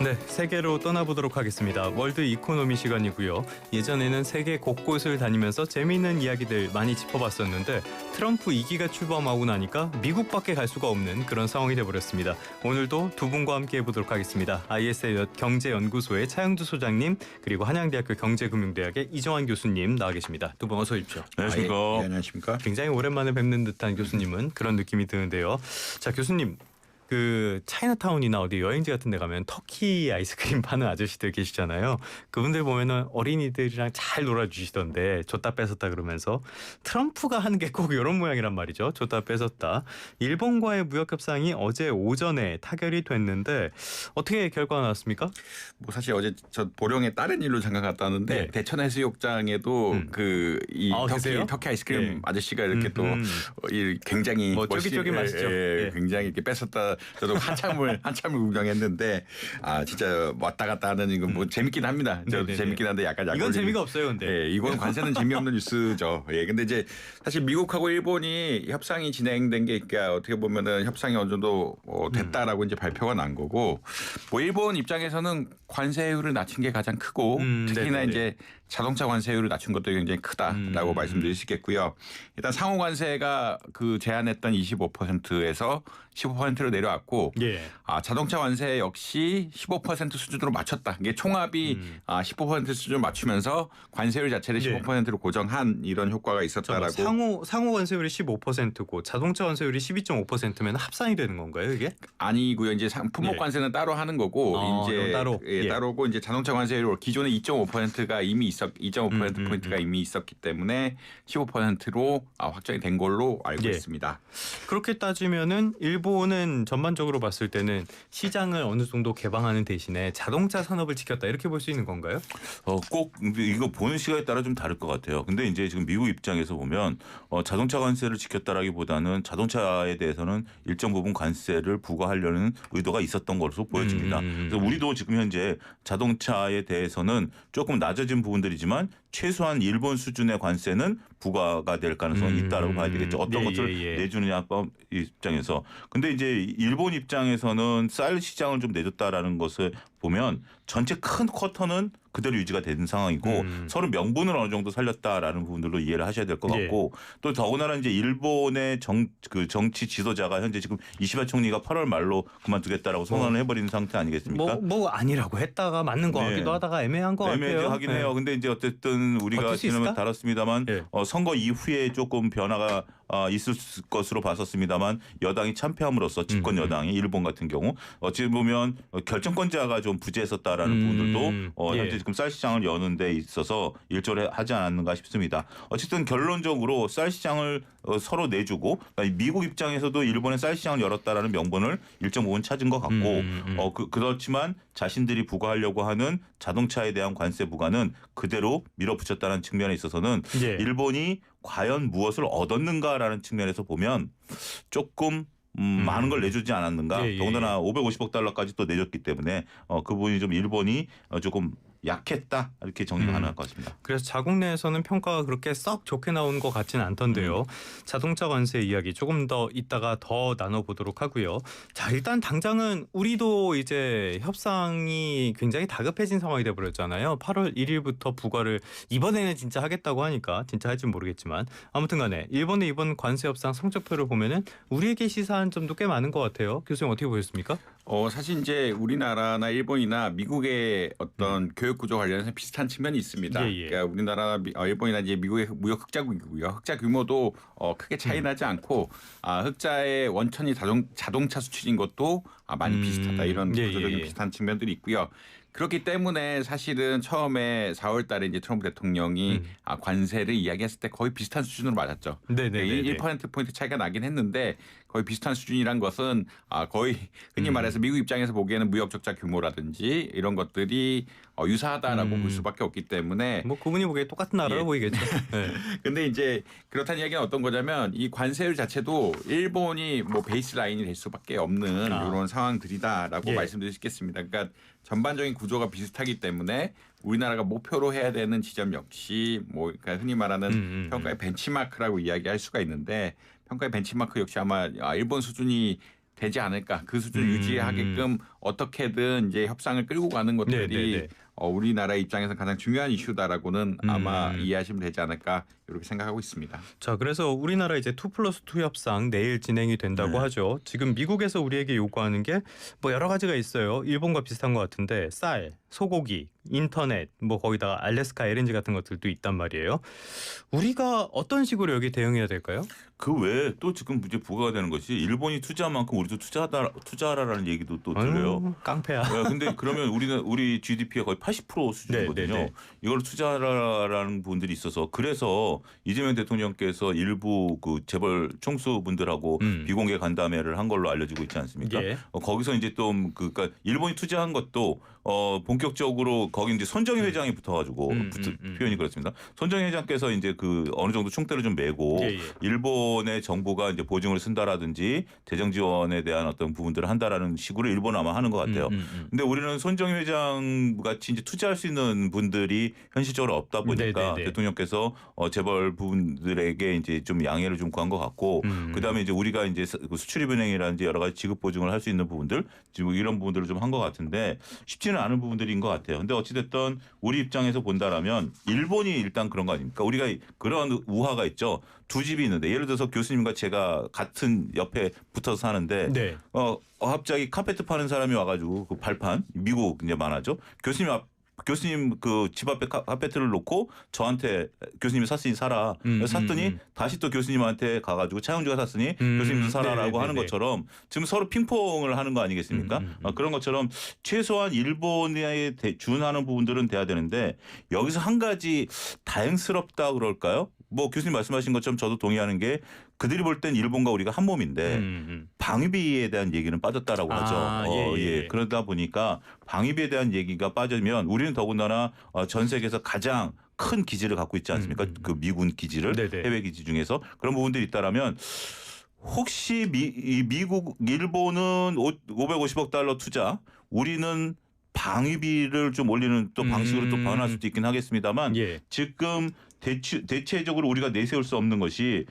네, 세계로 떠나보도록 하겠습니다. 월드 이코노미 시간이고요. 예전에는 세계 곳곳을 다니면서 재미있는 이야기들 많이 짚어봤었는데 트럼프 2기가 출범하고 나니까 미국밖에 갈 수가 없는 그런 상황이 돼버렸습니다. 오늘도 두 분과 함께 해보도록 하겠습니다. ISL 경제연구소의 차영주 소장님 그리고 한양대학교 경제금융대학의 이정환 교수님 나와 계십니다. 두 분 어서 오십시오. 안녕하십니까. 네, 안녕하십니까. 굉장히 오랜만에 뵙는 듯한 교수님은 그런 느낌이 드는데요. 자, 교수님. 그 차이나타운이나 어디 여행지 같은 데 가면 터키 아이스크림 파는 아저씨들 계시잖아요. 그분들 보면은 어린이들이랑 잘 놀아주시던데 줬다 뺏었다 그러면서 트럼프가 하는 게 꼭 이런 모양이란 말이죠. 줬다 뺏었다. 일본과의 무역 협상이 어제 오전에 타결이 됐는데 어떻게 결과가 나왔습니까? 뭐 사실 어제 저 보령에 다른 일로 잠깐 갔다 왔는데 네. 대천해수욕장에도 이 터키 아이스크림 네. 아저씨가 이렇게 또 굉장히 뭐 쫄깃쫄깃 맛있죠. 네. 굉장히 이렇게 뺏었다. 저도 한참을 구경했는데 진짜 왔다 갔다 하는 이거 뭐 재밌긴 합니다. 저도 네네네. 재밌긴 한데 약간 이건 재미가 없어요, 근데. 예, 이건 관세는 재미없는 뉴스죠. 예, 근데 이제 사실 미국하고 일본이 협상이 진행된 게 그러니까 어떻게 보면은 협상이 어느 정도 됐다라고 이제 발표가 난 거고 뭐 일본 입장에서는 관세율을 낮춘 게 가장 크고 특히나 네네네. 이제 자동차 관세율을 낮춘 것도 굉장히 크다라고 말씀드릴 수 있겠고요. 일단 상호 관세가 그 제한했던 25%에서 15%로 내려왔고 예. 자동차 관세 역시 15% 수준으로 맞췄다. 이게 총합이 15% 수준을 맞추면서 관세율 자체를 15%로 고정한 이런 효과가 있었다라고. 상호 관세율이 15%고 자동차 관세율이 12.5%면 합산이 되는 건가요, 이게? 아니고요. 이제 품목 관세는 따로 하는 거고 이제 따로. 따로고 이제 자동차 관세율 기존에 2.5%가 이미 2.5% 포인트가 이미 있었기 때문에 15%로 확정이 된 걸로 알고 있습니다. 그렇게 따지면은 일본은 전반적으로 봤을 때는 시장을 어느 정도 개방하는 대신에 자동차 산업을 지켰다 이렇게 볼 수 있는 건가요? 꼭 이거 보는 시각에 따라 좀 다를 것 같아요. 근데 이제 지금 미국 입장에서 보면 자동차 관세를 지켰다라기보다는 자동차에 대해서는 일정 부분 관세를 부과하려는 의도가 있었던 것으로 보여집니다. 그래서 우리도 지금 현재 자동차에 대해서는 조금 낮아진 부분들이지만 최소한 일본 수준의 관세는 부과가 될 가능성이 있다라고 봐야 되겠죠. 어떤 것을 내주느냐 입장에서. 근데 이제 일본 입장에서는 쌀 시장을 좀 내줬다라는 것을 보면 전체 큰 쿼터는 그대로 유지가 된 상황이고 서로 명분을 어느 정도 살렸다라는 부분들로 이해를 하셔야 될 것 같고 또 더군다나 이제 일본의 정치 지도자가 현재 지금 이시바 총리가 8월 말로 그만두겠다라고 선언을 해버리는 상태 아니겠습니까? 뭐 아니라고 했다가 맞는 거 같기도 하다가 애매한 거 같아요. 애매하긴 해요. 근데 이제 어쨌든 우리가 지난번에 다뤘습니다만 선거 이후에 조금 변화가 있을 것으로 봤었습니다만 여당이 참패함으로써 집권 여당이 일본 같은 경우 어찌 보면 결정권자가 좀 부재했었다라는 부분들도 현재 지금 쌀 시장을 여는 데 있어서 일조를 하지 않았는가 싶습니다. 어쨌든 결론적으로 쌀 시장을 서로 내주고 그러니까 미국 입장에서도 일본의 쌀 시장을 열었다라는 명분을 일정 부분 찾은 것 같고 그렇지만 자신들이 부과하려고 하는 자동차에 대한 관세 부과는 그대로 밀어붙였다는 측면에 있어서는 일본이 과연 무엇을 얻었는가라는 측면에서 보면 조금 많은 걸 내주지 않았는가. 더군다나 550억 달러까지 또 내줬기 때문에 그 부분이 좀 일본이 조금 약했다 이렇게 정리가 가능할 것 같습니다. 그래서 자국 내에서는 평가가 그렇게 썩 좋게 나오는 것 같지는 않던데요. 자동차 관세 이야기 조금 더 이따가 더 나눠보도록 하고요. 자, 일단 당장은 우리도 이제 협상이 굉장히 다급해진 상황이 돼버렸잖아요. 8월 1일부터 부과를 이번에는 진짜 하겠다고 하니까 진짜 할지는 모르겠지만 아무튼 간에 일본의 이번 관세 협상 성적표를 보면은 우리에게 시사한 점도 꽤 많은 것 같아요. 교수님 어떻게 보셨습니까? 사실 이제 우리나라나 일본이나 미국의 어떤 교육 구조 관련해서 비슷한 측면이 있습니다. 그러니까 우리나라, 일본이나 이제 미국의 무역 흑자국이고요. 흑자 규모도 크게 차이 나지 않고 흑자의 원천이 자동차 수출인 것도 많이 비슷하다 이런 구조적인 비슷한 측면들이 있고요. 그렇기 때문에 사실은 처음에 4월 달에 이제 트럼프 대통령이 관세를 이야기했을 때 거의 비슷한 수준으로 맞았죠. 1%포인트 차이가 나긴 했는데 거의 비슷한 수준이란 것은 거의 흔히 말해서 미국 입장에서 보기에는 무역 적자 규모라든지 이런 것들이 유사하다라고 볼 수밖에 없기 때문에 뭐 그분이 보기에 똑같은 나라로 보이겠죠. 근데 이제 그렇다는 이야기는 어떤 거냐면 이 관세율 자체도 일본이 뭐 베이스 라인이 될 수밖에 없는 이런 상황들이다라고 말씀드릴 수 있겠습니다. 그러니까 전반적인 구조가 비슷하기 때문에 우리나라가 목표로 해야 되는 지점 역시 뭐 그러니까 흔히 말하는 평가의 벤치마크라고 이야기할 수가 있는데 평가의 벤치마크 역시 아마 일본 수준이 되지 않을까. 그 수준을 유지하게끔 어떻게든 이제 협상을 끌고 가는 것들이 우리나라 입장에서 가장 중요한 이슈다라고는 아마 이해하시면 되지 않을까 이렇게 생각하고 있습니다. 자, 그래서 우리나라 이제 2+2 협상 내일 진행이 된다고 하죠. 지금 미국에서 우리에게 요구하는 게 뭐 여러 가지가 있어요. 일본과 비슷한 것 같은데 쌀, 소고기, 인터넷, 뭐 거기다가 알래스카 LNG 같은 것들도 있단 말이에요. 우리가 어떤 식으로 여기 대응해야 될까요? 그 외에 또 지금 이제 부과가 되는 것이 일본이 투자한 만큼 우리도 투자하라라는 얘기도 또 들려요. 깡패야. 근데 그러면 우리 GDP가 거의 80% 수준이거든요. 이걸 투자하라라는 분들이 있어서 그래서 이재명 대통령께서 일부 그 재벌 총수분들하고 비공개 간담회를 한 걸로 알려지고 있지 않습니까? 거기서 이제 또 그러니까 일본이 투자한 것도 본격적으로 거기 이제 손정희 회장이 붙어가지고 표현이 그렇습니다. 손정희 회장께서 이제 그 어느 정도 총대를 좀 메고 일본의 정부가 이제 보증을 쓴다라든지 재정 지원에 대한 어떤 부분들을 한다라는 식으로 일본 아마 하는 것 같아요. 근데 우리는 손정희 회장 같이 이제 투자할 수 있는 분들이 현실적으로 없다 보니까 대통령께서 재벌 부분들에게 이제 좀 양해를 좀 구한 것 같고 그다음에 이제 우리가 이제 수출입은행이라든지 여러 가지 지급 보증을 할 수 있는 부분들 지금 이런 부분들을 좀 한 것 같은데 쉽지는 않은 부분들인 것 같아요. 근데 어찌됐든 우리 입장에서 본다라면 일본이 일단 그런 거 아닙니까? 우리가 그런 우화가 있죠. 두 집이 있는데 예를 들어서 교수님과 제가 같은 옆에 붙어서 사는데 갑자기 카페트 파는 사람이 와가지고 그 발판 미국 이제 많아죠. 교수님 그 집 앞에 카페트를 놓고 저한테 교수님이 샀으니 사라. 샀더니 다시 또 교수님한테 가가지고 차영주가 샀으니 교수님도 사라라고 하는 것처럼 지금 서로 핑퐁을 하는 거 아니겠습니까? 그런 것처럼 최소한 일본에 준하는 부분들은 돼야 되는데 여기서 한 가지 다행스럽다 그럴까요? 뭐 교수님 말씀하신 것처럼 저도 동의하는 게 그들이 볼 땐 일본과 우리가 한 몸인데 방위비에 대한 얘기는 빠졌다라고 하죠. 그러다 보니까 방위비에 대한 얘기가 빠지면 우리는 더군다나 전 세계에서 가장 큰 기지를 갖고 있지 않습니까? 그 미군 기지를 해외 기지 중에서 그런 부분들이 있다라면 혹시 일본은 550억 달러 투자, 우리는 방위비를 좀 올리는 또 방식으로 또 변할 수도 있긴 하겠습니다만 지금 대체적으로 우리가 내세울 수 없는 것이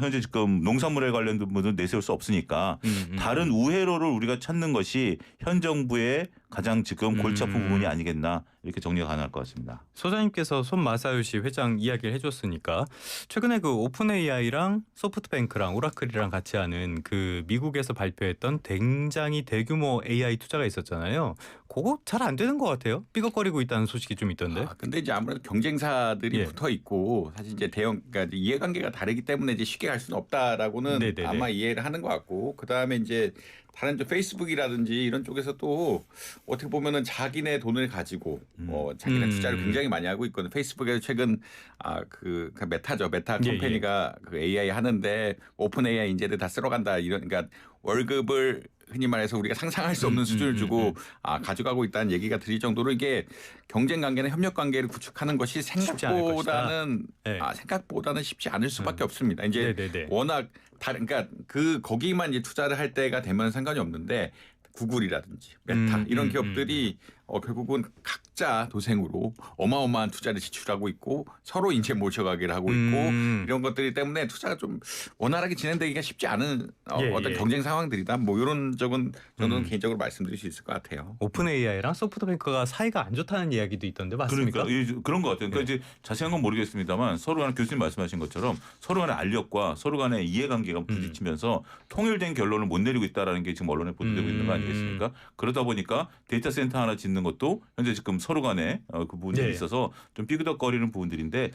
현재 지금 농산물에 관련된 부분은 내세울 수 없으니까 다른 우회로를 우리가 찾는 것이 현 정부의 가장 지금 골치 아픈 부분이 아니겠나 이렇게 정리가 가능할 것 같습니다. 소장님께서 손마사요시 회장 이야기를 해줬으니까 최근에 그 오픈 AI랑 소프트뱅크랑 오라클이랑 같이 하는 그 미국에서 발표했던 굉장히 대규모 AI 투자가 있었잖아요. 그거 잘 안 되는 것 같아요. 삐걱거리고 있다는 소식이 좀 있던데. 근데 이제 아무래도 경쟁사들이 붙어 있고 사실 이제 그러니까 이해관계가 다르기 때문에 이제 쉽게 갈 수는 없다라고는 아마 이해를 하는 것 같고 그 다음에 이제 다른 좀 페이스북이라든지 이런 쪽에서 또 어떻게 보면은 자기네 돈을 가지고 자기네 투자를 굉장히 많이 하고 있거든요. 페이스북에서 최근 그 메타죠. 메타 컴퍼니가 그 AI 하는데 오픈 AI 인재들 다 쓸어간다 이런 그러니까 월급을 흔히 말해서 우리가 상상할 수 없는 수준을 주고 가져가고 있다는 얘기가 들릴 정도로 이게 경쟁 관계나 협력 관계를 구축하는 것이 생각보다는 쉽지 않을 수밖에 없습니다. 이제 워낙 그러니까 거기만 이제 투자를 할 때가 되면 상관이 없는데 구글이라든지 메타 이런 기업들이 결국은 각자 도생으로 어마어마한 투자를 지출하고 있고 서로 인체 모셔가기를 하고 있고 이런 것들이 때문에 투자가 좀 원활하게 진행되기가 쉽지 않은 어떤 경쟁 상황들이다. 뭐 이런 적은 저는 개인적으로 말씀드릴 수 있을 것 같아요. 오픈 AI랑 소프트뱅크가 사이가 안 좋다는 이야기도 있던데 맞습니까? 그러니까 그런 것 같아요. 그러니까 이제 자세한 건 모르겠습니다만 서로 간에 교수님 말씀하신 것처럼 서로 간의 알력과 서로 간의 이해관계가 부딪히면서 통일된 결론을 못 내리고 있다는 게 지금 언론에 보도되고 있는 거 아니겠습니까? 그러다 보니까 데이터 센터 하나 짓는 것도 현재 지금 서로 간에 그 부분이 있어서 좀 삐그덕거리는 부분들인데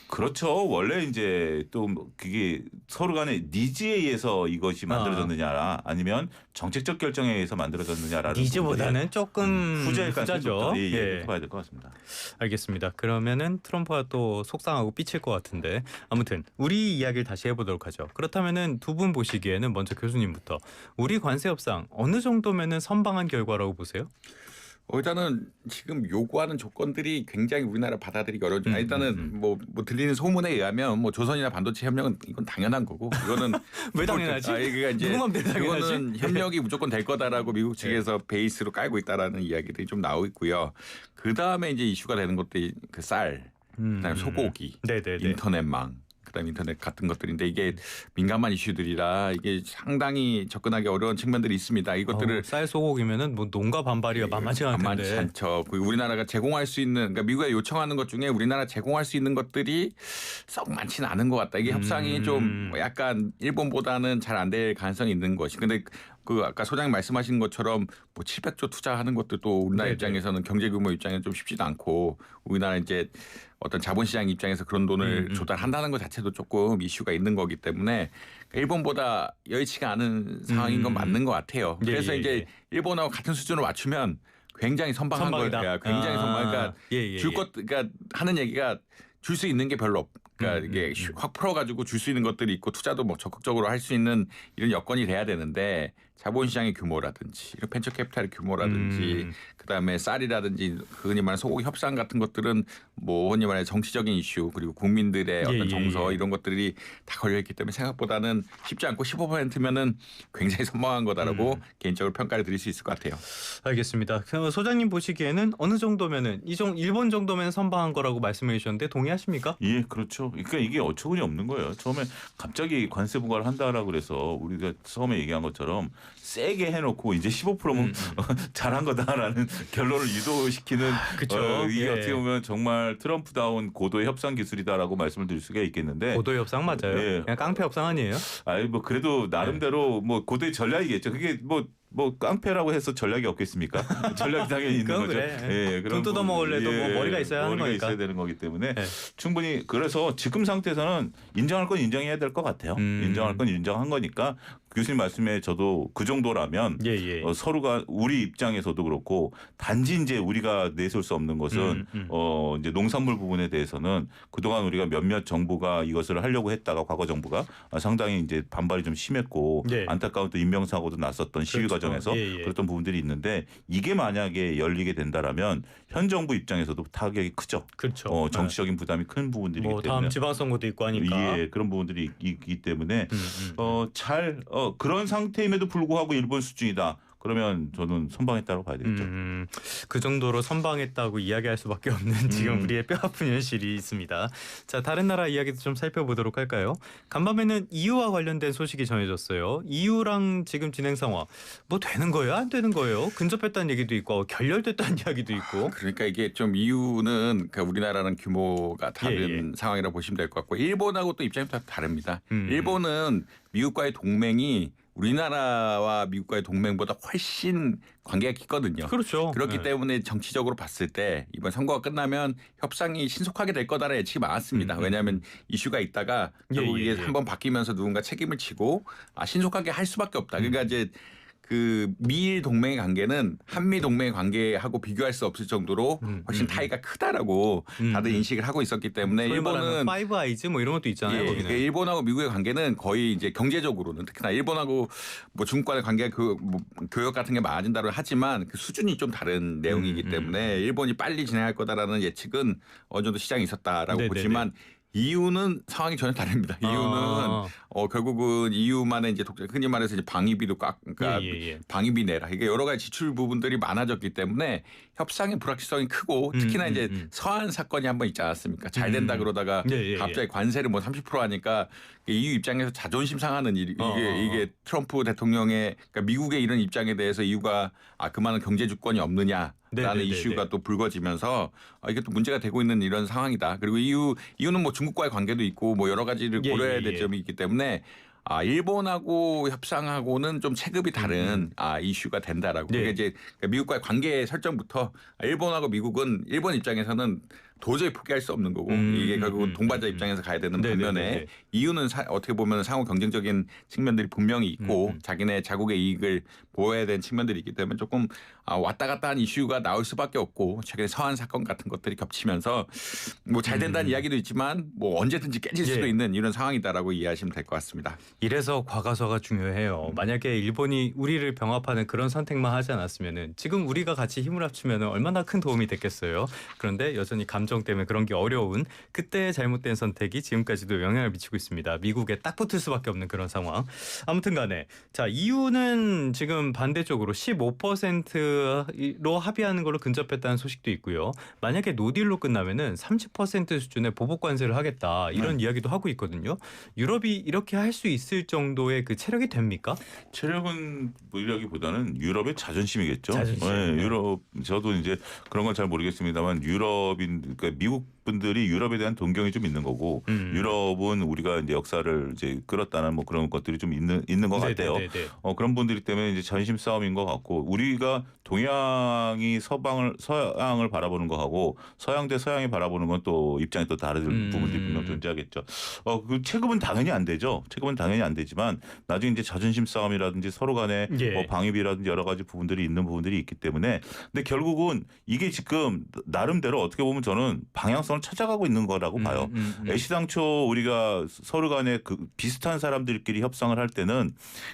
그렇죠. 원래 이제 또 그게 서로 간의 니즈에 의해서 이것이 만들어졌느냐 아니면 정책적 결정에 의해서 만들어졌느냐라는 니즈보다는 조금 후자죠. 봐야 될 것 같습니다. 알겠습니다. 그러면은 트럼프가 또 속상하고 삐칠 것 같은데 아무튼 우리 이야기를 다시 해보도록 하죠. 그렇다면은 두 분 보시기에는 먼저 교수님부터 우리 관세 협상 어느 정도면은 선방한 결과라고 보세요? 일단은 지금 요구하는 조건들이 굉장히 우리나라 받아들이기 어려운 일단은 뭐 들리는 소문에 의하면 뭐 조선이나 반도체 협력은 이건 당연한 거고 이거는 왜 당연하지? 그러니까 이제 누구 맘대로 당연하지? 이거는 협력이 무조건 될 거다라고 미국 측에서 베이스로 깔고 있다라는 이야기들이 좀 나오고 있고요. 그 다음에 이제 이슈가 되는 것들이 그 쌀, 그다음에 소고기, 인터넷망. 그다음에 인터넷 같은 것들인데 이게 민감한 이슈들이라 이게 상당히 접근하기 어려운 측면들이 있습니다. 이것들을 쌀 소고기면은 뭐 농가 반발이야 만만치 않을 텐데. 만만치 않죠. 우리나라가 제공할 수 있는 그러니까 미국에 요청하는 것 중에 우리나라 제공할 수 있는 것들이 썩 많지는 않은 것 같다. 이게 협상이 좀 약간 일본보다는 잘 안 될 가능성이 있는 것이. 근데 그 아까 소장님 말씀하신 것처럼 뭐 700조 투자하는 것들도 우리나라 입장에서는 경제 규모 입장에는 좀 쉽지도 않고 우리나라 이제 어떤 자본시장 입장에서 그런 돈을 조달한다는 것 자체도 조금 이슈가 있는 거기 때문에 일본보다 여의치가 않은 상황인 건 맞는 것 같아요. 그래서 이제 일본하고 같은 수준으로 맞추면 굉장히 선방한 거예요. 굉장히 선방. 그러니까 줄 것, 그러니까 하는 얘기가 줄 수 있는 게 별로 없. 그러니까 이게 확 풀어가지고 줄 수 있는 것들이 있고 투자도 뭐 적극적으로 할 수 있는 이런 여건이 돼야 되는데 자본시장의 규모라든지 이런 벤처 캐피탈의 규모라든지 그다음에 쌀이라든지 흔히 말하는 소고기 협상 같은 것들은 뭐 흔히 말하는 정치적인 이슈 그리고 국민들의 어떤 정서 이런 것들이 다 걸려있기 때문에 생각보다는 쉽지 않고 15%면은 굉장히 선방한 거다라고 개인적으로 평가를 드릴 수 있을 것 같아요. 알겠습니다. 소장님 보시기에는 어느 정도면은 일본 정도면 선방한 거라고 말씀해 주셨는데 동의하십니까? 예, 그렇죠. 그러니까 이게 어처구니 없는 거예요. 처음에 갑자기 관세 부과를 한다라고 그래서 우리가 처음에 얘기한 것처럼 세게 해놓고 이제 15%면 잘한 거다라는 결론을 유도시키는 이게 어떻게 보면 정말 트럼프다운 고도의 협상 기술이다라고 말씀을 드릴 수가 있겠는데 고도의 협상 맞아요. 그냥 깡패 협상 아니에요? 아니 뭐 그래도 나름대로 뭐 고도의 전략이겠죠. 그게 뭐 깡패라고 해서 전략이 없겠습니까? 전략이 당연히 있는 거죠. 그래. 돈 뜯어 먹을래도 뭐 머리가 있어야 하는 거니까. 있어야 되는 거기 때문에 충분히 그래서 지금 상태에서는 인정할 건 인정해야 될 것 같아요. 인정할 건 인정한 거니까 교수님 말씀에 저도 그 정도라면 서로가 우리 입장에서도 그렇고 단지 이제 우리가 내세울 수 없는 것은 이제 농산물 부분에 대해서는 그동안 우리가 몇몇 정부가 이것을 하려고 했다가 과거 정부가 상당히 이제 반발이 좀 심했고 안타까운 또 인명사고도 났었던 시위 과정에서 그랬던 부분들이 있는데 이게 만약에 열리게 된다라면 현 정부 입장에서도 타격이 크죠. 그렇죠. 정치적인 부담이 큰 부분들이기 때문에 다음 지방선거도 있고 하니까 그런 부분들이 있기 때문에 그런 상태임에도 불구하고 일본 수준이다. 그러면 저는 선방했다고 봐야 되겠죠. 그 정도로 선방했다고 이야기할 수밖에 없는 지금 우리의 뼈아픈 현실이 있습니다. 자, 다른 나라 이야기도 좀 살펴보도록 할까요? 간밤에는 EU와 관련된 소식이 전해졌어요. EU랑 지금 진행 상황 뭐 되는 거예요? 안 되는 거예요? 근접했다는 얘기도 있고 결렬됐다는 이야기도 있고. 그러니까 이게 좀 EU는 그러니까 우리나라는 규모가 다른 상황이라고 보시면 될 것 같고 일본하고 또 입장이 또 다릅니다. 일본은 미국과의 동맹이 우리나라와 미국과의 동맹보다 훨씬 관계가 깊거든요. 그렇죠. 그렇기 때문에 정치적으로 봤을 때 이번 선거가 끝나면 협상이 신속하게 될 거다라는 예측이 많았습니다. 왜냐하면 이슈가 있다가 결국 이게 한번 바뀌면서 누군가 책임을 지고 신속하게 할 수밖에 없다. 그러니까 이제 그 미일 동맹의 관계는 한미 동맹의 관계하고 비교할 수 없을 정도로 훨씬 차이가 크다라고 다들 인식을 하고 있었기 때문에 일본은 파이브 아이즈 뭐 이런 것도 있잖아요. 그러니까 일본하고 미국의 관계는 거의 이제 경제적으로는 특히나 일본하고 뭐 중국과의 관계가 뭐 교역 같은 게 많아진다고 하지만 그 수준이 좀 다른 내용이기 때문에 일본이 빨리 진행할 거다라는 예측은 어느 정도 시장이 있었다라고 보지만 EU는 상황이 전혀 다릅니다. EU는 결국은 EU만의 이제 흔히 말해서 이제 방위비도 그러니까 방위비 내라. 이게 여러 가지 지출 부분들이 많아졌기 때문에 협상의 불확실성이 크고 특히나 이제 서한 사건이 한번 있지 않았습니까? 잘 된다 그러다가 갑자기 관세를 뭐 30% 하니까 EU 입장에서 자존심 상하는 일 이게 트럼프 대통령의 그러니까 미국의 이런 입장에 대해서 EU가 그만한 경제 주권이 없느냐. 라는 이슈가 또 불거지면서 이게 또 문제가 되고 있는 이런 상황이다. 그리고 EU는 뭐 중국과의 관계도 있고 뭐 여러 가지를 고려해야 될 점이 있기 때문에 일본하고 협상하고는 좀 체급이 다른 이슈가 된다라고. 그게 이제 미국과의 관계 설정부터 일본하고 미국은 일본 입장에서는 도저히 포기할 수 없는 거고 이게 결국은 동반자 입장에서 가야 되는 반면에 EU는 어떻게 보면 상호 경쟁적인 측면들이 분명히 있고 자기네 자국의 이익을 보호해야 되는 측면들이 있기 때문에 조금 왔다 갔다 한 이슈가 나올 수밖에 없고 최근에 서한 사건 같은 것들이 겹치면서 뭐 잘 된다는 이야기도 있지만 뭐 언제든지 깨질 수도 있는 이런 상황이다라고 이해하시면 될 것 같습니다. 이래서 과거서가 중요해요. 만약에 일본이 우리를 병합하는 그런 선택만 하지 않았으면은 지금 우리가 같이 힘을 합치면은 얼마나 큰 도움이 됐겠어요. 그런데 여전히 감정 때문에 그런 게 어려운 그때의 잘못된 선택이 지금까지도 영향을 미치고 있습니다. 미국에 딱 붙을 수밖에 없는 그런 상황. 아무튼 간에 자 EU는 지금 반대쪽으로 15%로 합의하는 걸로 근접했다는 소식도 있고요. 만약에 노딜로 끝나면은 30% 수준의 보복 관세를 하겠다 이런 이야기도 하고 있거든요. 유럽이 이렇게 할 수 있을 정도의 그 체력이 됩니까? 체력은 뭐이라기보다는 유럽의 자존심이겠죠. 자존심. 네, 유럽 저도 이제 그런 건 잘 모르겠습니다만 그러니까 미국 분들이 유럽에 대한 동경이 좀 있는 거고 유럽은 우리가 이제 역사를 이제 끌었다는 뭐 그런 것들이 좀 있는 것 같아요. 그런 분들이 때문에 이제 자존심 싸움인 것 같고 우리가 동양이 서양을 바라보는 거하고 서양 대 서양이 바라보는 건 또 입장이 또 다른 부분들이 분명 존재하겠죠. 그 체급은 당연히 안 되죠. 체급은 당연히 안 되지만 나중에 이제 자존심 싸움이라든지 서로 간에 뭐 방위비라든지 여러 가지 부분들이 있는 부분들이 있기 때문에 근데 결국은 이게 지금 나름대로 어떻게 보면 저는 방향성을 찾아가고 있는 거라고 봐요. 애시당초 우리가 서로 간에 그 비슷한 사람들끼리 협상을 할 때는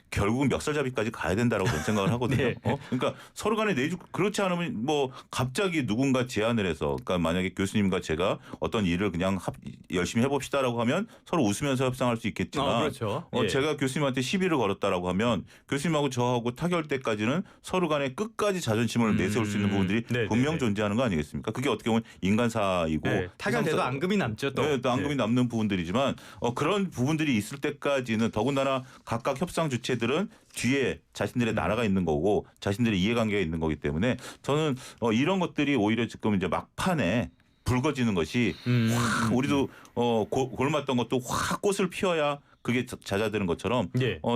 결국은 멱살잡이까지 가야 된다라고 저는 생각을 하거든요. 네. 그러니까 서로 간에 그렇지 않으면 뭐 갑자기 누군가 제안을 해서 그러니까 만약에 교수님과 제가 어떤 일을 그냥 열심히 해봅시다라고 하면 서로 웃으면서 협상할 수 있겠지만 그렇죠. 제가 교수님한테 시비를 걸었다라고 하면 교수님하고 저하고 타결 때까지는 서로 간에 끝까지 자존심을 내세울 수 있는 부분들이 분명 존재하는 거 아니겠습니까? 그게 어떻게 보면 인간사이고 타결돼도 앙금이 남죠 또. 또 앙금이 남는 부분들이지만 그런 부분들이 있을 때까지는 더군다나 각각 협상 주체들은 뒤에 자신들의 나라가 있는 거고 자신들의 이해관계가 있는 거기 때문에 저는 이런 것들이 오히려 지금 이제 막판에 붉어지는 것이 확 우리도 골맞던 것도 확 꽃을 피워야 그게 잦아드는 것처럼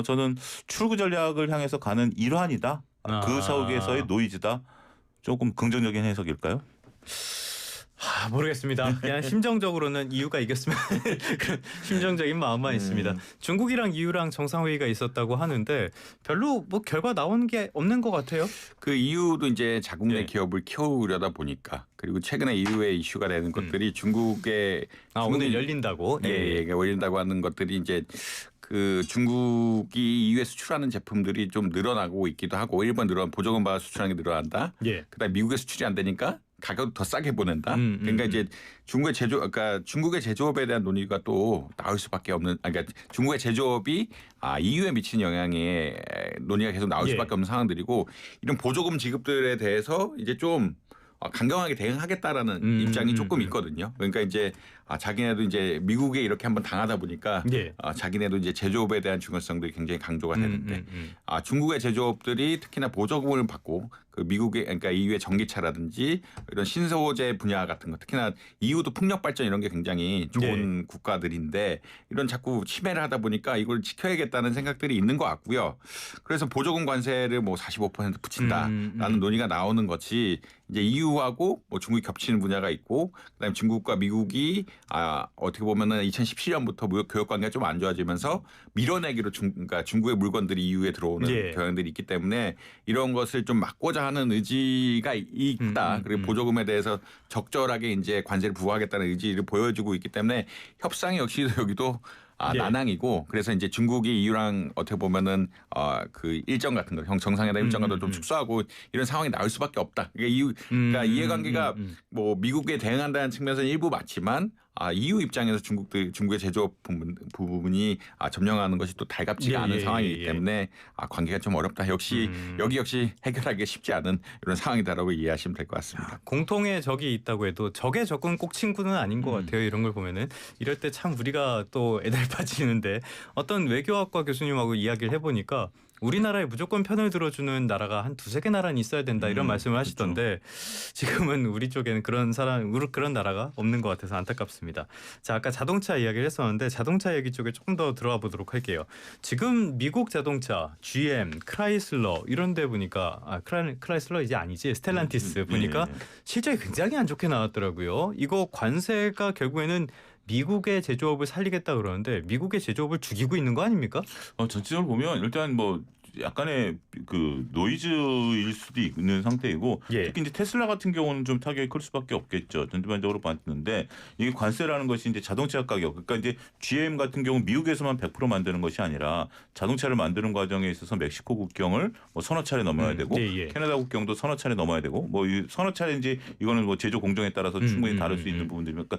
저는 출구 전략을 향해서 가는 일환이다. 그 속에서의 노이즈다. 조금 긍정적인 해석일까요? 모르겠습니다. 그냥 심정적으로는 EU가 이겼으면 그런 심정적인 마음만 있습니다. 중국이랑 EU랑 정상회의가 있었다고 하는데 별로 뭐 결과 나온 게 없는 것 같아요. 그 EU도 이제 자국 내 기업을 키우려다 보니까 그리고 최근에 EU의 이슈가 되는 것들이 중국의 오늘 열린다고 열린다고 하는 것들이 이제 그 중국이 EU에 수출하는 제품들이 좀 늘어나고 있기도 하고 일본 보조금 받아 수출하는 게 늘어난다. 그다음에 미국에 수출이 안 되니까 가격도 더 싸게 보낸다. 그러니까 이제 중국의 제조업에 대한 논의가 또 나올 수밖에 없는. 그러니까 중국의 제조업이 EU에 미치는 영향에 논의가 계속 나올 수밖에 없는 상황들이고 이런 보조금 지급들에 대해서 이제 좀 강경하게 대응하겠다라는 입장이 조금 있거든요. 그러니까 이제 자기네도 이제 미국에 이렇게 한번 당하다 보니까 자기네도 이제 제조업에 대한 중요성들이 굉장히 강조가 되는데 중국의 제조업들이 특히나 보조금을 받고 그 미국의 그러니까 EU의 전기차라든지 이런 신소재 분야 같은 거 특히나 EU도 풍력 발전 이런 게 굉장히 좋은 국가들인데 이런 자꾸 침해를 하다 보니까 이걸 지켜야겠다는 생각들이 있는 것 같고요. 그래서 보조금 관세를 뭐 45% 붙인다라는 논의가 나오는 것이 이제 EU하고 뭐 중국이 겹치는 분야가 있고 그다음에 중국과 미국이 어떻게 보면은 2017년부터 무역 교역 관계가 좀 안 좋아지면서 밀어내기로 그러니까 중국의 물건들이 EU에 들어오는 경향들이 있기 때문에 이런 것을 좀 막고자 하는 의지가 있다. 그리고 보조금에 대해서 적절하게 이제 관세를 부과하겠다는 의지를 보여주고 있기 때문에 협상이 역시 여기도 난항이고 그래서 이제 중국이 EU랑 어떻게 보면은 그 일정 같은 거 정상회담 일정 같은 거 좀 축소하고 이런 상황이 나올 수밖에 없다. 그러니까 이해관계가 뭐 미국에 대응한다는 측면에서는 일부 맞지만 EU 입장에서 중국의 제조업 부분이 점령하는 것이 또 달갑지가 않은 상황이기 때문에 관계가 좀 어렵다. 역시 역시 해결하기가 쉽지 않은 이런 상황이다라고 이해하시면 될 것 같습니다. 공통의 적이 있다고 해도 적의 적은 꼭 친구는 아닌 것 같아요. 이런 걸 보면은 이럴 때 참 우리가 또 애들 빠지는데 어떤 외교학과 교수님하고 이야기를 해보니까 우리나라에 무조건 편을 들어주는 나라가 한 두세 개 나라는 있어야 된다 이런 말씀을 하시던데 지금은 우리 쪽에는 그런 나라가 없는 것 같아서 안타깝습니다. 자, 아까 자동차 이야기를 했었는데 자동차 얘기 쪽에 조금 더 들어가 보도록 할게요. 지금 미국 자동차 GM, 크라이슬러 이런 데 보니까 크라이슬러 이제 아니지 스텔란티스 보니까 실적이 굉장히 안 좋게 나왔더라고요. 이거 관세가 결국에는 미국의 제조업을 살리겠다 그러는데 미국의 제조업을 죽이고 있는 거 아닙니까? 전체적으로 보면 일단 뭐 약간의 그 노이즈일 수도 있는 상태이고 특히 이제 테슬라 같은 경우는 좀 타격이 클 수밖에 없겠죠. 전반적으로 봤는데 이게 관세라는 것이 이제 자동차 가격 그러니까 이제 GM 같은 경우 미국에서만 100% 만드는 것이 아니라 자동차를 만드는 과정에 있어서 멕시코 국경을 뭐 서너 차례 넘어야 되고 캐나다 국경도 서너 차례 넘어야 되고 뭐 서너 차례인지 이거는 뭐 제조 공정에 따라서 충분히 다를 수 있는 부분들이니까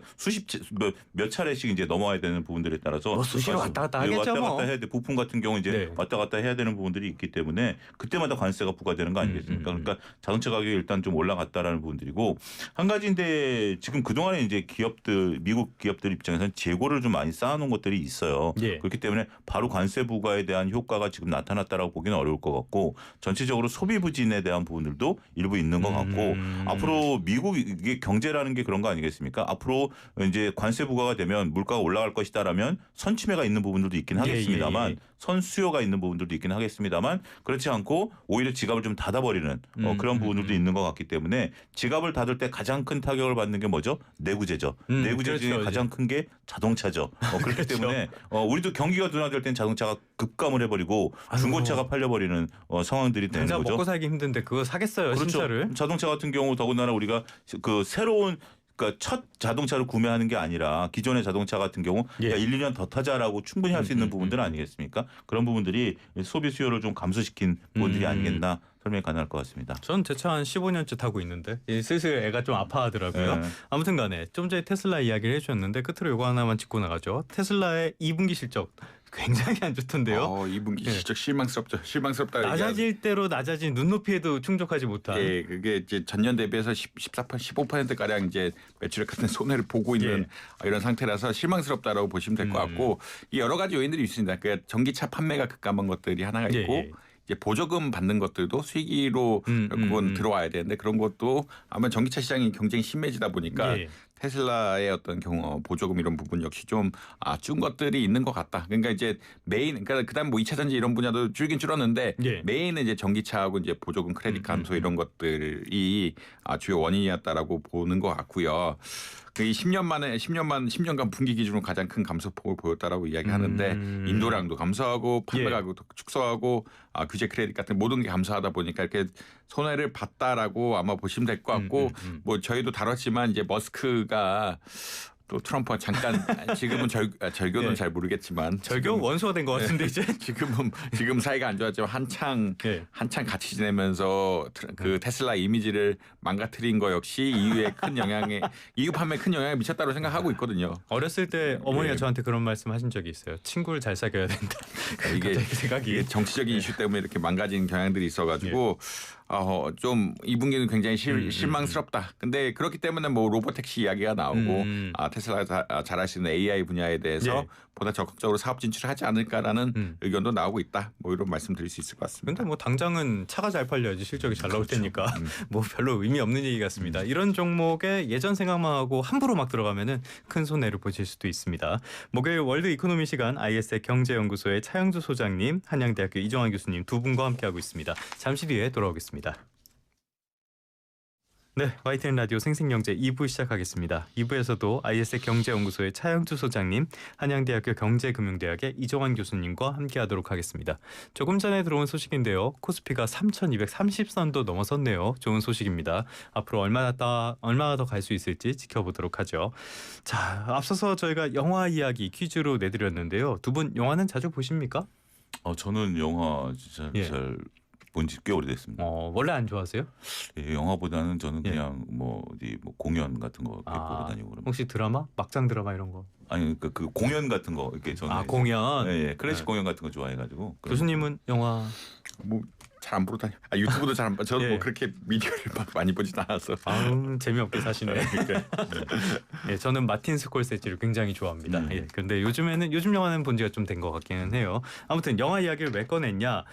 몇 차례씩 이제 넘어야 되는 부분들에 따라서 수시로 왔다 갔다 하겠죠. 왔다 갔다 해야 돼. 부품 같은 경우 이제 왔다 갔다 해야 되는 부분들이 있기 때문에 그때마다 관세가 부과되는 거 아니겠습니까? 그러니까 자동차 가격이 일단 좀 올라갔다라는 부분들이고 한 가지인데 지금 그동안에 이제 기업들 미국 기업들 입장에서는 재고를 좀 많이 쌓아놓은 것들이 있어요. 그렇기 때문에 바로 관세 부과에 대한 효과가 지금 나타났다라고 보기는 어려울 것 같고 전체적으로 소비 부진에 대한 부분들도 일부 있는 것 같고 앞으로 미국 이게 경제라는 게 그런 거 아니겠습니까? 앞으로 이제 관세 부과가 되면 물가가 올라갈 것이다라면 선취매가 있는 부분들도 있긴 하겠습니다만 선수요가 있는 부분들도 있긴 하겠습니다만 그렇지 않고 오히려 지갑을 좀 닫아버리는 그런 부분들도 있는 것 같기 때문에 지갑을 닫을 때 가장 큰 타격을 받는 게 뭐죠? 내구재죠. 내구재 중에 가장 큰 게 자동차죠. 그렇기 때문에 우리도 경기가 둔화될 땐 자동차가 급감을 해버리고 중고차가 팔려버리는 상황들이 되는 거죠. 먹고 살기 힘든데 그거 사겠어요. 그렇죠. 신차를. 자동차 같은 경우 더군다나 우리가 그 새로운 그러니까 첫 자동차를 구매하는 게 아니라 기존의 자동차 같은 경우 야 1, 2년 더 타자라고 충분히 할 수 있는 부분들 아니겠습니까? 그런 부분들이 소비 수요를 좀 감소시킨 부분들이 아니겠나 설명이 가능할 것 같습니다. 전 제 차 한 15년째 타고 있는데 슬슬 애가 좀 아파하더라고요. 아무튼 간에 좀 전에 테슬라 이야기를 해주셨는데 끝으로 이거 하나만 짚고 나가죠. 테슬라의 2분기 실적 굉장히 안 좋던데요. 2분기 실적 실망스럽죠. 실망스럽다. 낮아질 대로 낮아진 눈높이에도 충족하지 못한. 그게 이제 전년 대비해서 15% 가량 이제 매출액 같은 손해를 보고 있는 이런 상태라서 실망스럽다라고 보시면 될 것 같고 이 여러 가지 요인들이 있습니다. 그 전기차 판매가 급감한 것들이 하나가 있고. 이제 보조금 받는 것들도 수익으로 결국은 들어와야 되는데 그런 것도 아마 전기차 시장이 경쟁이 심해지다 보니까 테슬라의 어떤 경우 보조금 이런 부분 역시 좀 준 것들이 있는 것 같다. 그러니까 이제 메인 그러니까 그다음 뭐 2차 전지 이런 분야도 줄긴 줄었는데 메인은 이제 전기차하고 이제 보조금 크레딧 감소 이런 것들이 주요 원인이었다라고 보는 것 같고요. 이 10년간 분기 기준으로 가장 큰 감소폭을 보였다라고 이야기하는데 인도량도 감소하고 판매 가격도 축소하고 규제 크레딧 같은 모든 게 감소하다 보니까 이렇게 손해를 봤다라고 아마 보시면 될 것 같고 뭐 저희도 다뤘지만 이제 머스크가 또 트럼프와 잠깐 지금은 절교는 잘 모르겠지만 절교 원수가 된 것 같은데 이제 지금 사이가 안 좋았지만 한창 같이 지내면서 그 테슬라 이미지를 망가뜨린 거 역시 이유에 큰 영향에 이유 판매에 큰 영향을 미쳤다고 생각하고 있거든요. 어렸을 때 어머니가 저한테 그런 말씀하신 적이 있어요. 친구를 잘 사귀어야 된다. 이게 정치적인 이슈 때문에 이렇게 망가진 경향들이 있어가지고. 좀 2분기는 굉장히 실망스럽다. 근데 그렇기 때문에 뭐 로보택시 이야기가 나오고 테슬라가 잘할 수 있는 AI 분야에 대해서 보다 적극적으로 사업 진출을 하지 않을까라는 의견도 나오고 있다. 뭐 이런 말씀드릴 수 있을 것 같습니다. 근데 뭐 당장은 차가 잘 팔려야지 실적이 잘 나올 테니까 뭐 별로 의미 없는 얘기 같습니다. 이런 종목에 예전 생각만 하고 함부로 막 들어가면은 큰 손해를 보실 수도 있습니다. 목요일 월드 이코노미 시간 IS의 경제연구소의 차영주 소장님, 한양대학교 이정환 교수님 두 분과 함께하고 있습니다. 잠시 뒤에 돌아오겠습니다. 네, YTN 라디오 생생경제 2부 시작하겠습니다. 2부에서도 IS의 경제연구소의 차영주 소장님, 한양대학교 경제금융대학의 이정환 교수님과 함께하도록 하겠습니다. 조금 전에 들어온 소식인데요. 코스피가 3,230선도 넘어섰네요. 좋은 소식입니다. 앞으로 얼마나 더 갈 수 있을지 지켜보도록 하죠. 자, 앞서서 저희가 영화 이야기 퀴즈로 내드렸는데요. 두 분 영화는 자주 보십니까? 저는 영화 진짜 잘 본지 꽤 오래됐습니다. 원래 안 좋아하세요? 영화보다는 저는 그냥 뭐 어디 뭐 공연 같은 거 이렇게 보러 다니고 그러면. 혹시 드라마? 막장 드라마 이런 거? 아니 그러니까 그 공연 같은 거 이렇게 저는 공연. 클래식 공연 같은 거 좋아해가지고. 교수님은 영화 뭐 잘 안 보러 다녀. 유튜브도 잘 안 봐. 저는 뭐 그렇게 미디어를 막 많이 보진 않아서. 재미없게 사시네. 저는 마틴 스콜세지를 굉장히 좋아합니다. 그런데 요즘 영화는 본 지가 좀 된 것 같기는 해요. 아무튼 영화 이야기를 왜 꺼냈냐?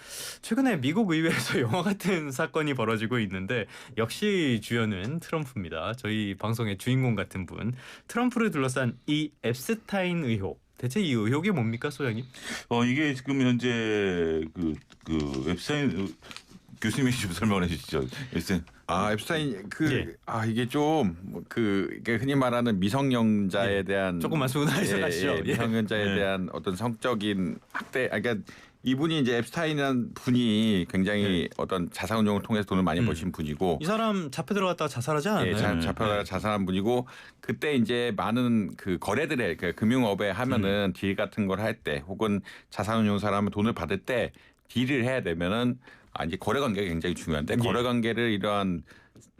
최근에 미국 의회에서 영화 같은 사건이 벌어지고 있는데 역시 주연은 트럼프입니다. 저희 방송의 주인공 같은 분. 트럼프를 둘러싼 이 앱스타인 의혹. 대체 이 의혹이 뭡니까, 소장님? 이게 지금 현재 그 웹사이트 교수님이 좀 설명해 주시죠. 앱스타인 이게 좀 이게 흔히 말하는 미성년자에 대한 조금만 수긍하셔 가시죠. 미성년자에 대한 어떤 성적인 학대, 그러니까 이분이 이제 앱스타인이라는 분이 굉장히 어떤 자산운용을 통해서 돈을 많이 버신 분이고 이 사람 잡혀 들어갔다가 자살하지 않았나요? 예, 잡혀다가 자살한 분이고 그때 이제 많은 그 거래들에 그 금융업에 하면은 딜 같은 걸 할 때 혹은 자산운용 사람은 돈을 받을 때 딜을 해야 되면은 이제 거래 관계가 굉장히 중요한데 거래 관계를 이러한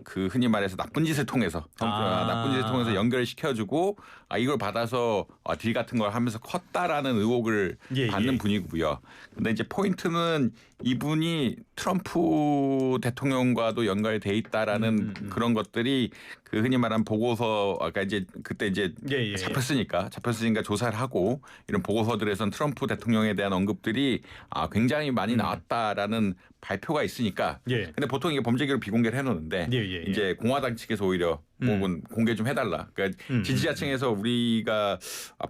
그 흔히 말해서 나쁜 짓을 통해서 나쁜 짓을 통해서 연결시켜주고 이걸 받아서 딜 같은 걸 하면서 컸다라는 의혹을 받는 분이고요. 근데 이제 포인트는 이분이 트럼프 대통령과도 연결돼 있다라는 그런 것들이 그 흔히 말하는 보고서 아까 이제 그때 이제 잡혔으니까 조사를 하고 이런 보고서들에선 트럼프 대통령에 대한 언급들이 굉장히 많이 나왔다라는 발표가 있으니까. 근데 보통 이게 범죄기록 비공개를 해놓는데 이제 공화당 측에서 오히려 혹은 공개 좀 해달라. 그러니까 지지자층에서 우리가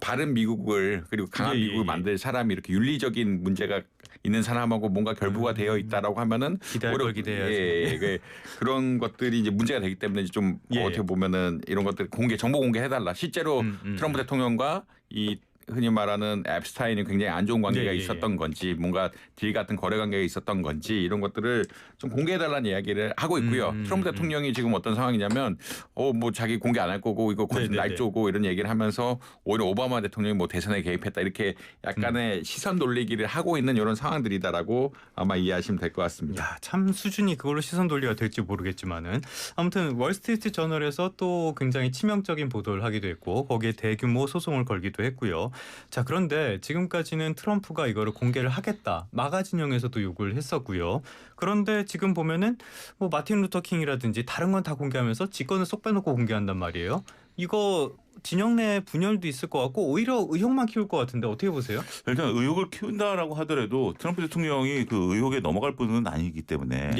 바른 미국을 그리고 강한 미국을 만들 사람이 이렇게 윤리적인 문제가 있는 사람하고 뭔가 결부가 되어 있다라고 하면은 기대할 걸 기대해야지. 그런 것들이 이제 문제가 되기 때문에 좀 어떻게 보면은 이런 것들 정보 공개해달라. 실제로 트럼프 대통령과 이 흔히 말하는 앱스타인이 굉장히 안 좋은 관계가 있었던 건지 뭔가 딜 같은 거래 관계가 있었던 건지 이런 것들을 좀 공개해달라는 이야기를 하고 있고요. 트럼프 대통령이 지금 어떤 상황이냐면 뭐 자기 공개 안 할 거고 이거 날 쪼고 이런 얘기를 하면서 오히려 오바마 대통령이 뭐 대선에 개입했다 이렇게 약간의 시선 돌리기를 하고 있는 이런 상황들이다라고 아마 이해하시면 될 것 같습니다. 야, 참 수준이 그걸로 시선 돌리가 될지 모르겠지만은 아무튼 월스트리트 저널에서 또 굉장히 치명적인 보도를 하기도 했고 거기에 대규모 소송을 걸기도 했고요. 자, 그런데 지금까지는 트럼프가 이거를 공개를 하겠다. 마가 진영에서도 요구를 했었고요. 그런데 지금 보면은 뭐 마틴 루터 킹이라든지 다른 건 다 공개하면서 직권을 쏙 빼놓고 공개한단 말이에요. 이거 진영 내 분열도 있을 것 같고 오히려 의혹만 키울 것 같은데 어떻게 보세요? 일단 의혹을 키운다라고 하더라도 트럼프 대통령이 그 의혹에 넘어갈 분은 아니기 때문에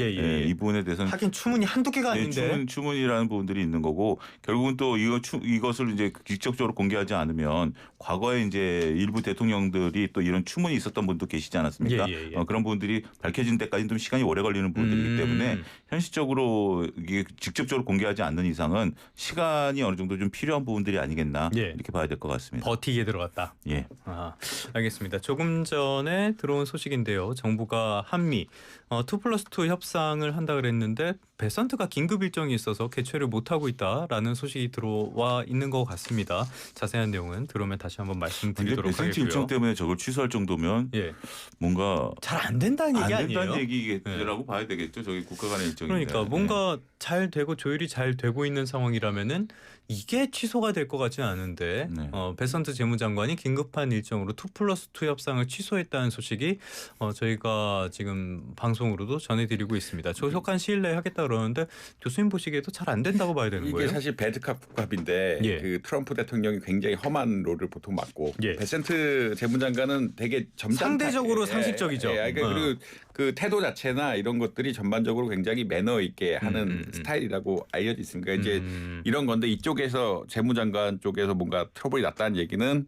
이 부분에 대해서는 하긴 추문이 한두 개가 아닌데 추문이라는 부분들이 있는 거고 결국은 또 이것을 이제 직접적으로 공개하지 않으면 과거에 이제 일부 대통령들이 또 이런 추문이 있었던 분도 계시지 않았습니까? 그런 부분들이 밝혀진 데까지는 좀 시간이 오래 걸리는 부분들이기 때문에 현실적으로 이게 직접적으로 공개하지 않는 이상은 시간이 어느 정도 좀 필요한 부분들이 아니겠나 이렇게 봐야 될 것 같습니다. 버티게 들어갔다. 알겠습니다. 조금 전에 들어온 소식인데요. 정부가 한미 2+2 협상을 한다 그랬는데 베선트가 긴급 일정이 있어서 개최를 못하고 있다라는 소식이 들어와 있는 것 같습니다. 자세한 내용은 들어오면 다시 한번 말씀드리도록 하겠고요. 베선트 일정 때문에 저걸 취소할 정도면 뭔가 잘 안 된다는 얘기 아니에요? 안 된다는 얘기라고 봐야 되겠죠. 저기 국가 간의 일정인데. 그러니까 뭔가 잘 되고 조율이 잘 되고 있는 상황이라면은 이게 취소가 될 것 같지는 않은데 베선트 재무장관이 긴급한 일정으로 2+2 협상을 취소했다는 소식이 저희가 지금 방송으로도 전해드리고 있습니다. 조속한 시일 내에 하겠다 그러는데 교수님 보시기에도 잘 안 된다고 봐야 되는 거예요? 이게 사실 배드캅 국갑인데 그 트럼프 대통령이 굉장히 험한 롤을 보통 맡고 베센트 재무장관은 되게 상대적으로 상식적이죠. 그리고 그 태도 자체나 이런 것들이 전반적으로 굉장히 매너 있게 하는 스타일이라고 알려져 있습니다. 이제 이런 건데 이쪽에서 재무장관 쪽에서 뭔가 트러블이 났다는 얘기는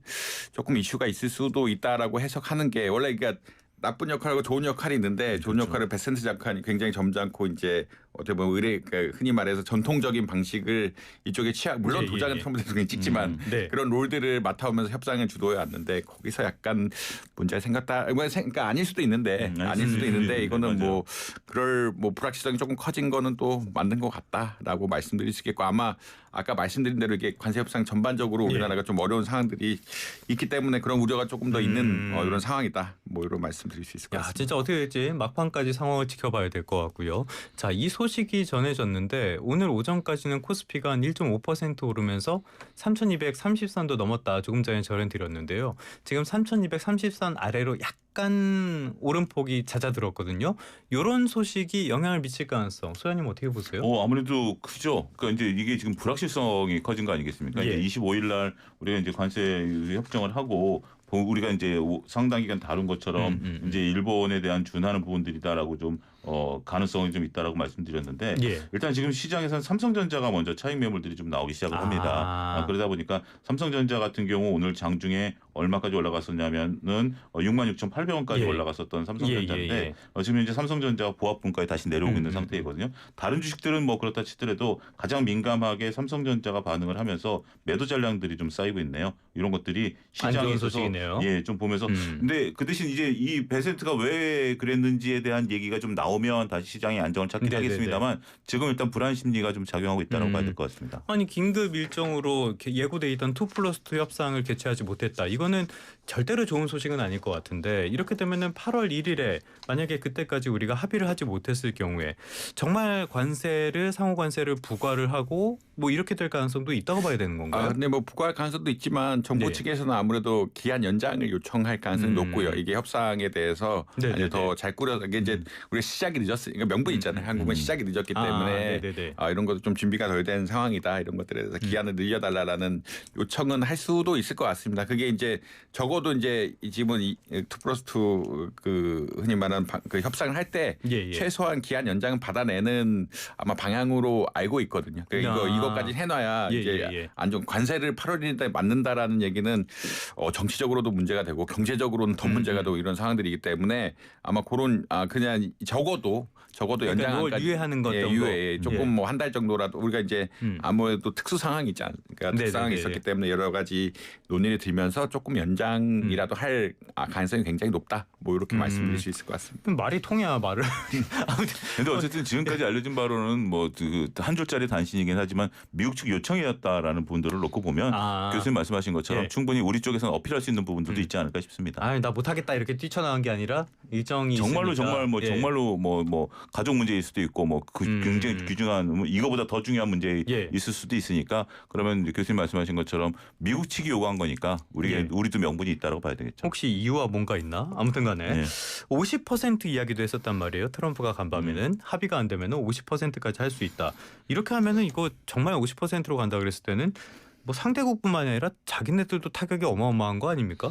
조금 이슈가 있을 수도 있다라고 해석하는 게 원래 그러니까 나쁜 역할하고 좋은 역할이 있는데 좋은 역할을 베센트 장관이 굉장히 점잖고 이제 어떻게 보면 그러니까 흔히 말해서 전통적인 방식을 이쪽에 물론 도장은 트럼프 대통령이 찍지만 그런 롤들을 맡아오면서 협상을 주도해 왔는데 거기서 약간 문제가 생겼다. 그러니까 아닐 수도 있는데 이거는 뭐 그럴 뭐 불확실성이 조금 커진 거는 또 만든 것 같다라고 말씀드릴 수 있겠고 아마 아까 말씀드린 대로 이게 관세 협상 전반적으로 우리나라가 좀 어려운 상황들이 있기 때문에 그런 우려가 조금 더 있는 이런 상황이다. 뭐 이런 말씀드릴 수 있을 것 같습니다. 진짜 어떻게 될지 막판까지 상황을 지켜봐야 될 것 같고요. 자, 이 소식이 전해졌는데 오늘 오전까지는 코스피가 한 1.5% 오르면서 3,230선도 넘었다. 조금 전에 전해드렸는데요. 지금 3,230선 아래로 약간 오름폭이 잦아들었거든요. 이런 소식이 영향을 미칠 가능성 소장님 어떻게 보세요? 아무래도 크죠. 그러니까 이제 이게 지금 불확실성이 커진 거 아니겠습니까? 이제 25일 날 우리가 이제 관세 협정을 하고 우리가 이제 상당 기간 다룬 것처럼 이제 일본에 대한 준하는 부분들이다라고 좀 가능성이 좀 있다라고 말씀드렸는데 예. 일단 지금 시장에서는 삼성전자가 먼저 차익 매물들이 좀 나오기 시작을 합니다. 그러다 보니까 삼성전자 같은 경우 오늘 장중에 얼마까지 올라갔었냐면은 66,800원까지 올라갔었던 삼성전자인데 지금 이제 삼성전자가 보합 분가에 다시 내려오고 있는 상태이거든요. 다른 주식들은 뭐 그렇다 치더라도 가장 민감하게 삼성전자가 반응을 하면서 매도 잔량들이 좀 쌓이고 있네요. 이런 것들이 시장에 있어서 좀 보면서 근데 그 대신 이제 이 베센트가 왜 그랬는지에 대한 얘기가 좀 나오면 다시 시장이 안정을 찾긴 하겠습니다만 지금 일단 불안 심리가 좀 작용하고 있다고 봐야 될 것 같습니다. 아니 긴급 일정으로 예고돼 있던 2+2 협상을 개최하지 못했다. 이거는 절대로 좋은 소식은 아닐 것 같은데 이렇게 되면은 8월 1일에 만약에 그때까지 우리가 합의를 하지 못했을 경우에 정말 상호 관세를 부과를 하고 뭐 이렇게 될 가능성도 있다고 봐야 되는 건가요? 근데 뭐 부과할 가능성도 있지만 정부 측에서는 아무래도 기한 연장을 요청할 가능성이 높고요. 이게 협상에 대해서 더 잘 꾸려서 이게 이제 우리가 시작이 늦었으니까 명분 있잖아요. 한국은 시작이 늦었기 때문에 이런 것도 좀 준비가 덜 된 상황이다. 이런 것들에 대해서 기한을 늘려달라는 요청은 할 수도 있을 것 같습니다. 그게 이제 적어도 이제 지금은 2+2 그 흔히 말하는 그 협상을 할 때 최소한 기한 연장은 받아내는 아마 방향으로 알고 있거든요. 그러니까 이것까지 해놔야 이제 안정 관세를 8월 1일에 맞는다라는 얘기는 정치적으로도 문제가 되고 경제적으로는 더 문제가 되고 이런 상황들이기 때문에 아마 그런 그냥 적어도 연장안까지 유예하는 것 정도 유예 조금 뭐 한 달 정도라도 우리가 이제 아무래도 특수 상황이 있지 않습니까? 특수 상황이 있었기 때문에 여러 가지 논의를 들면서 조금 연장이라도 할 가능성이 굉장히 높다. 뭐 이렇게 말씀드릴 수 있을 것 같습니다. 말이 통해야 말을. 근데 어쨌든 지금까지 알려진 바로는 뭐 한 줄짜리 단신이긴 하지만 미국 측 요청이었다라는 부분들을 놓고 보면 교수님 말씀하신 것처럼 충분히 우리 쪽에서는 어필할 수 있는 부분들도 있지 않을까 싶습니다. 나 못하겠다 이렇게 뛰쳐나간 게 아니라 일정이 정말로 있으니까. 정말로 뭐 가족 문제일 수도 있고 뭐 굉장히 귀중한 이거보다 더 중요한 문제 있을 수도 있으니까 그러면 교수님 말씀하신 것처럼 미국 측이 요구한 거니까 우리도 명분이 있다고 봐야 되겠죠. 혹시 이유와 뭔가 있나? 아무튼간에 50% 이야기도 했었단 말이에요. 트럼프가 간밤에는 합의가 안 되면 50%까지 할 수 있다. 이렇게 하면은 이거 정말 50%로 간다 그랬을 때는 뭐 상대국뿐만 아니라 자기네들도 타격이 어마어마한 거 아닙니까?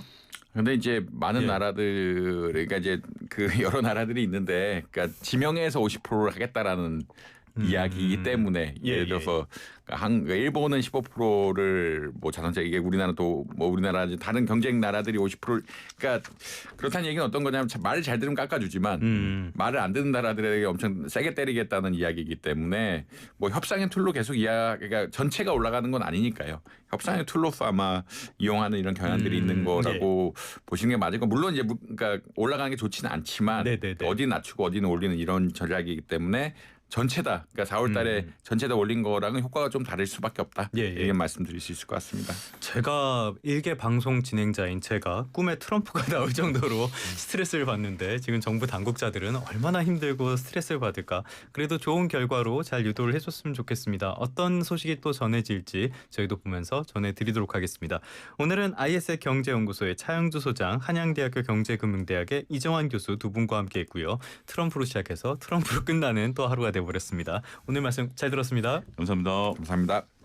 근데 이제 많은 나라들 그러니까 이제 그 여러 나라들이 있는데 그러니까 지명해서 50%를 하겠다라는 이야기이기 때문에 예를 들어서 일본은 15%를 뭐 자동차 이게 우리나라도 뭐 우리나라 다른 경쟁 나라들이 50% 그러니까 그렇다는 얘기는 어떤 거냐면 말을 잘 들으면 깎아주지만 말을 안 듣는 나라들에게 엄청 세게 때리겠다는 이야기이기 때문에 뭐 협상의 툴로 계속 그러니까 전체가 올라가는 건 아니니까요. 협상의 툴로서 아마 이용하는 이런 경향들이 있는 거라고 보시는 게 맞을 거. 물론 이제 그러니까 올라가는 게 좋지는 않지만 어디는 낮추고 어디는 올리는 이런 전략이기 때문에. 전체다. 그러니까 4월 달에 전체다 올린 거랑은 효과가 좀 다를 수밖에 없다. 이렇게 말씀드릴 수 있을 것 같습니다. 제가 일개 방송 진행자인 제가 꿈에 트럼프가 나올 정도로 스트레스를 받는데 지금 정부 당국자들은 얼마나 힘들고 스트레스를 받을까. 그래도 좋은 결과로 잘 유도를 해줬으면 좋겠습니다. 어떤 소식이 또 전해질지 저희도 보면서 전해드리도록 하겠습니다. 오늘은 IS의 경제연구소의 차영주 소장, 한양대학교 경제금융대학의 이정환 교수 두 분과 함께했고요. 트럼프로 시작해서 트럼프로 끝나는 또 하루가 되어버렸습니다. 오늘 말씀 잘 들었습니다. 감사합니다. 감사합니다.